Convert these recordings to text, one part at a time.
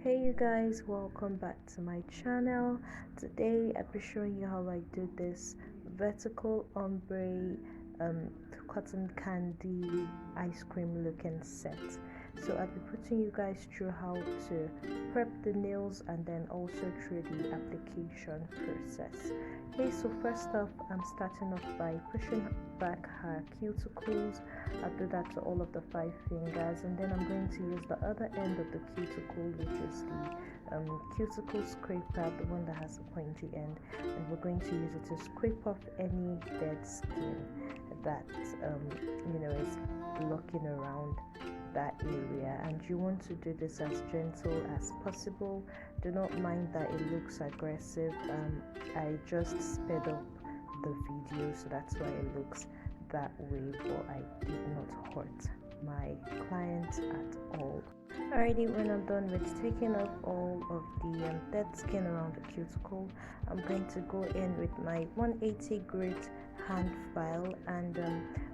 Hey you guys, welcome back to my channel. Today I'll be showing you how I do this vertical ombre cotton candy ice cream looking set. So I'll be putting you guys through how to prep the nails and then also through the application process. Okay, so first off, I'm starting off by pushing back her cuticles. I'll do that to all of the 5 fingers, and then I'm going to use the other end of the cuticle, which is the cuticle scraper, the one that has a pointy end, and we're going to use it to scrape off any dead skin that is blocking around that area. And you want to do this as gentle as possible. Do not mind that it looks aggressive. I just sped up the video, so that's why it looks that way, but I did not hurt my client at all. Alrighty, when I'm done with taking off all of the dead skin around the cuticle, I'm going to go in with my 180 grit hand file, and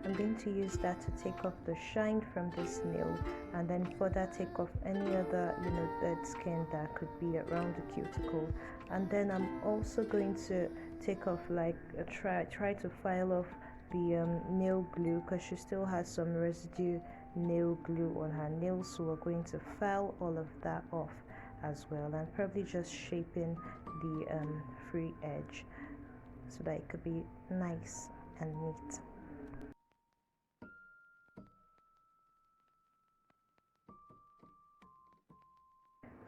I'm going to use that to take off the shine from this nail, and then further take off any other dead skin that could be around the cuticle. And then I'm also going to take off, like try to file off the nail glue, because she still has some residue nail glue on her nails, so we're going to file all of that off as well, and probably just shaping the free edge so that it could be nice and neat.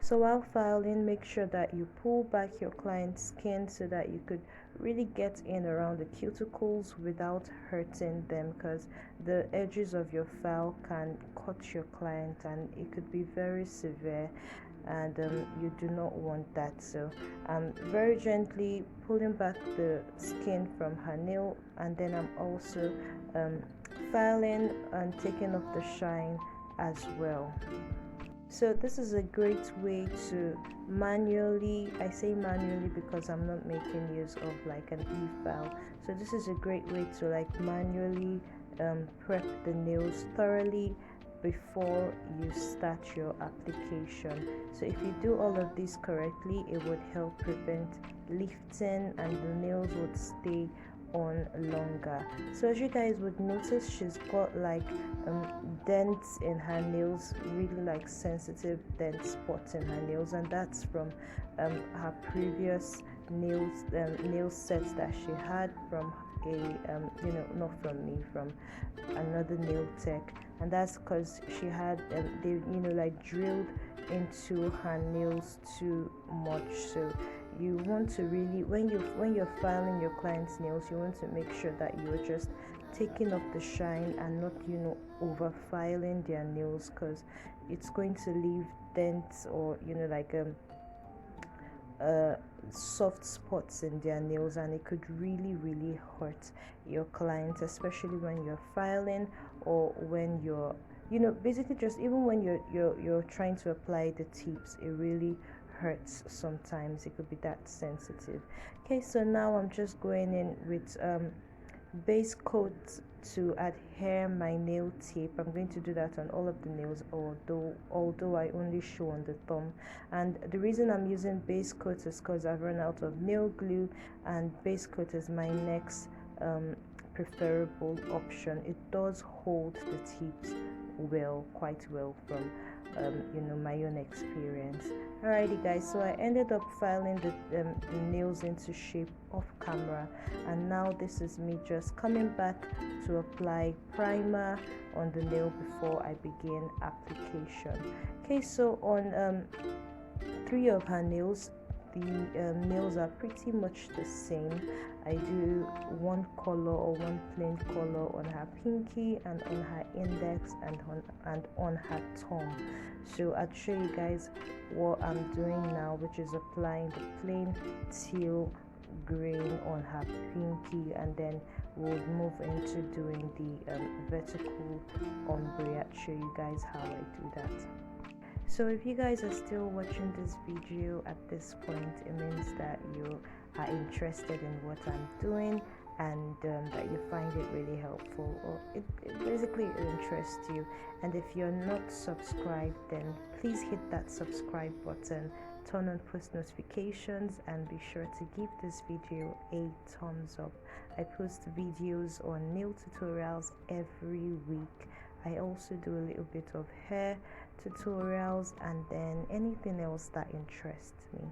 So while filing, make sure that you pull back your client's skin so that you could really get in around the cuticles without hurting them, because the edges of your file can cut your client and it could be very severe, and you do not want that. So I'm very gently pulling back the skin from her nail, and then I'm also filing and taking off the shine as well. So this is a great way to manually, I say manually because I'm not making use of like an e-file, so this is a great way to like manually prep the nails thoroughly before you start your application. So if you do all of this correctly, it would help prevent lifting and the nails would stay on longer. So as you guys would notice, she's got like dents in her nails, really like sensitive dent spots in her nails, and that's from her previous nail sets that she had from a not from me, from another nail tech, and that's because she had they like drilled into her nails too much. So you want to really, when you're filing your client's nails, you want to make sure that you're just taking off the shine and not over filing their nails, because it's going to leave dents or soft spots in their nails, and it could really hurt your client, especially when you're filing or when you're basically just even when you're trying to apply the tips. It really hurts sometimes, it could be that sensitive. Okay, so now I'm just going in with base coat to adhere my nail tape. I'm going to do that on all of the nails, although I only show on the thumb. And the reason I'm using base coat is because I've run out of nail glue, and base coat is my next preferable option. It does hold the tips quite well from my own experience. Alrighty guys, so I ended up filing the nails into shape off camera, and now this is me just coming back to apply primer on the nail before I begin application. Okay, so on 3 of her nails, the nails are pretty much the same. I do one color or one plain color on her pinky and on her index and on her thumb. So I'll show you guys what I'm doing now, which is applying the plain teal green on her pinky, and then we'll move into doing the vertical ombre. I'll show you guys how I do that. So if you guys are still watching this video at this point, it means that you are interested in what I'm doing, and that you find it really helpful, or it basically interests you. And if you're not subscribed, then please hit that subscribe button, turn on post notifications, and be sure to give this video a thumbs up. I post videos on nail tutorials every week. I also do a little bit of hair tutorials and then anything else that interests me.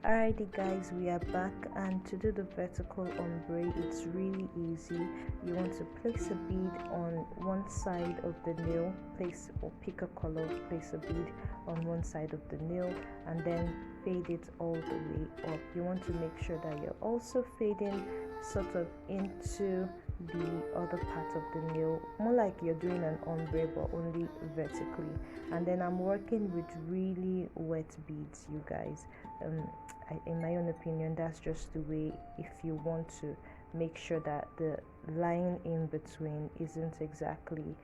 Alrighty guys, we are back, and to do the vertical ombre, it's really easy. You want to place a bead on one side of the nail, place or pick a color, place a bead on one side of the nail, and then fade it all the way up. You want to make sure that you're also fading sort of into the other part of the nail, more like you're doing an ombre but only vertically. And then I'm working with really wet beads, you guys. In my own opinion, that's just the way, if you want to make sure that the line in between isn't exactly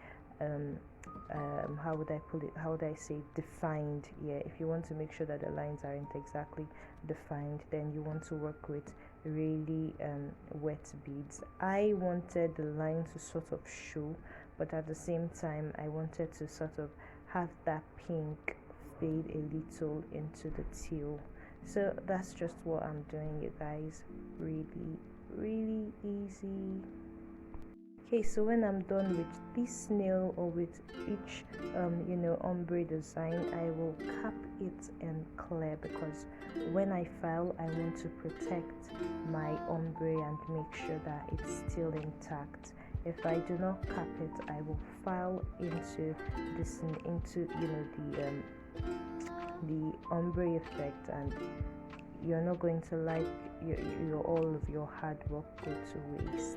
how would I put it, how would I say, defined. Yeah, if you want to make sure that the lines aren't exactly defined, then you want to work with really wet beads. I wanted the line to sort of show, but at the same time I wanted to sort of have that pink fade a little into the teal. So that's just what I'm doing, you guys. Really easy. Okay, so when I'm done with this nail or with each ombre design, I will cap it and clear, because when I file, I want to protect my ombre and make sure that it's still intact. If I do not cap it, I will file into this, into the ombre effect, and you're not going to like your all of your hard work go to waste.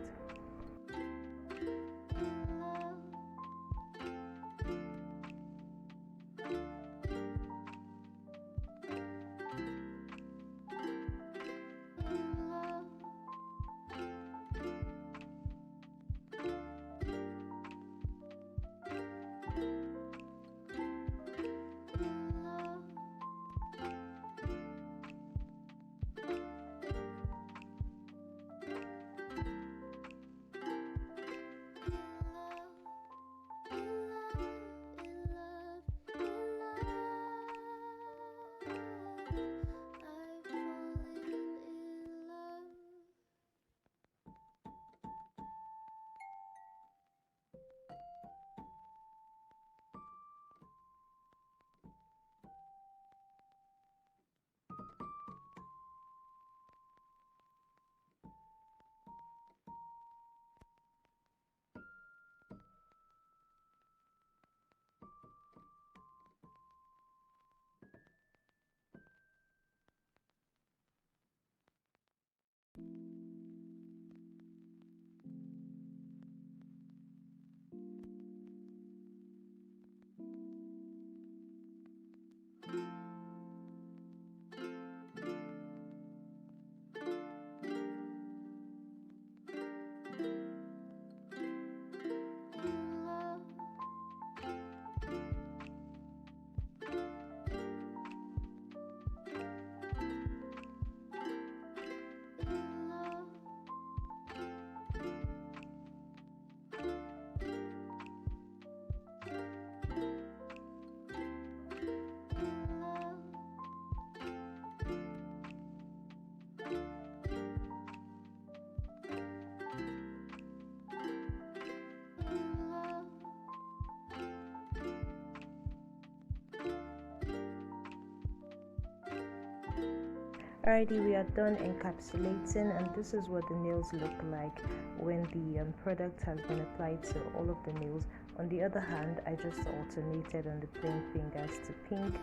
Alrighty, we are done encapsulating, and this is what the nails look like when the product has been applied to all of the nails. On the other hand, I just alternated on the plain fingers to pink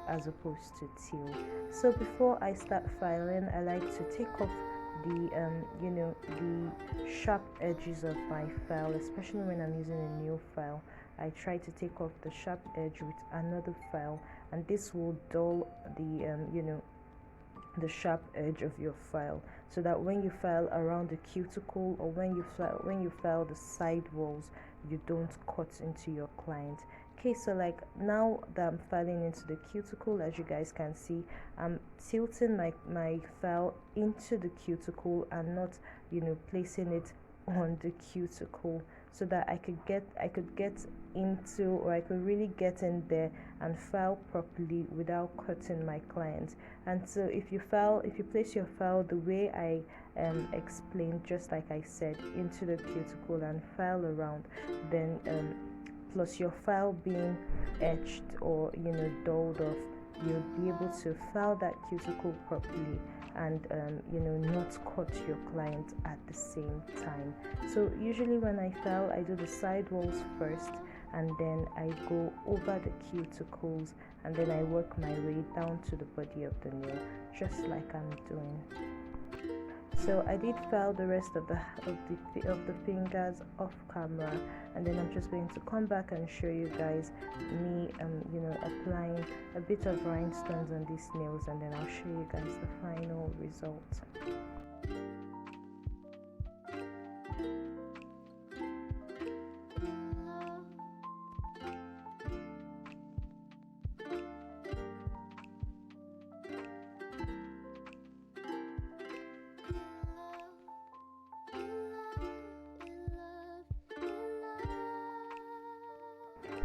as opposed to teal. So before I start filing, I like to take off the the sharp edges of my file, especially when I'm using a new file. I try to take off the sharp edge with another file, and this will dull the sharp edge of your file, so that when you file around the cuticle, or when you file the side walls, you don't cut into your client. Okay, so like now that I'm filing into the cuticle, as you guys can see, I'm tilting my file into the cuticle and not placing it on the cuticle, so that I could get into, or I could really get in there and file properly without cutting my client. And so if you place your file the way I explained, just like I said, into the cuticle and file around, then plus your file being etched or dulled off, you'll be able to file that cuticle properly and not cut your client at the same time. So usually when I file, I do the side walls first, and then I go over the cuticles, and then I work my way down to the body of the nail, just like I'm doing. So I did file the rest of the fingers off camera, and then I'm just going to come back and show you guys me applying a bit of rhinestones on these nails, and then I'll show you guys the final result.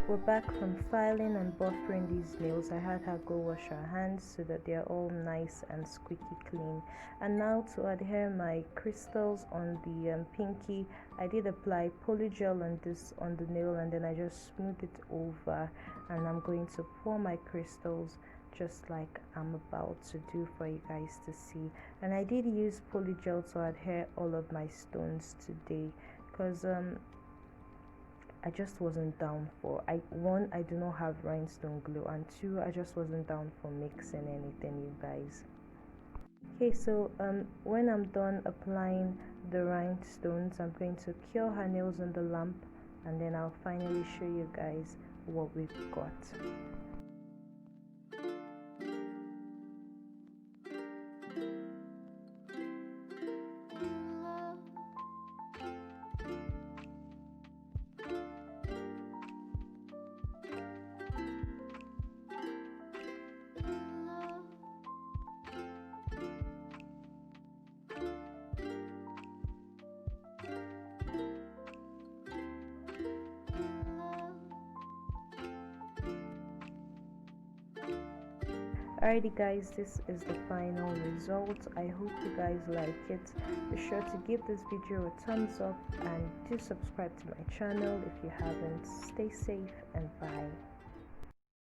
We're back from filing and buffering these nails. I had her go wash her hands so that they're all nice and squeaky clean. And now to adhere my crystals on the pinky, I did apply polygel on the nail, and then I just smoothed it over, and I'm going to pour my crystals just like I'm about to do for you guys to see. And I did use polygel to adhere all of my stones today, because I just wasn't down for one, I do not have rhinestone glue, and two, I just wasn't down for mixing anything, you guys. Okay, so when I'm done applying the rhinestones, I'm going to cure her nails on the lamp, and then I'll finally show you guys what we've got. Alrighty guys, this is the final result. I hope you guys like it. Be sure to give this video a thumbs up, and do subscribe to my channel if you haven't. Stay safe and bye.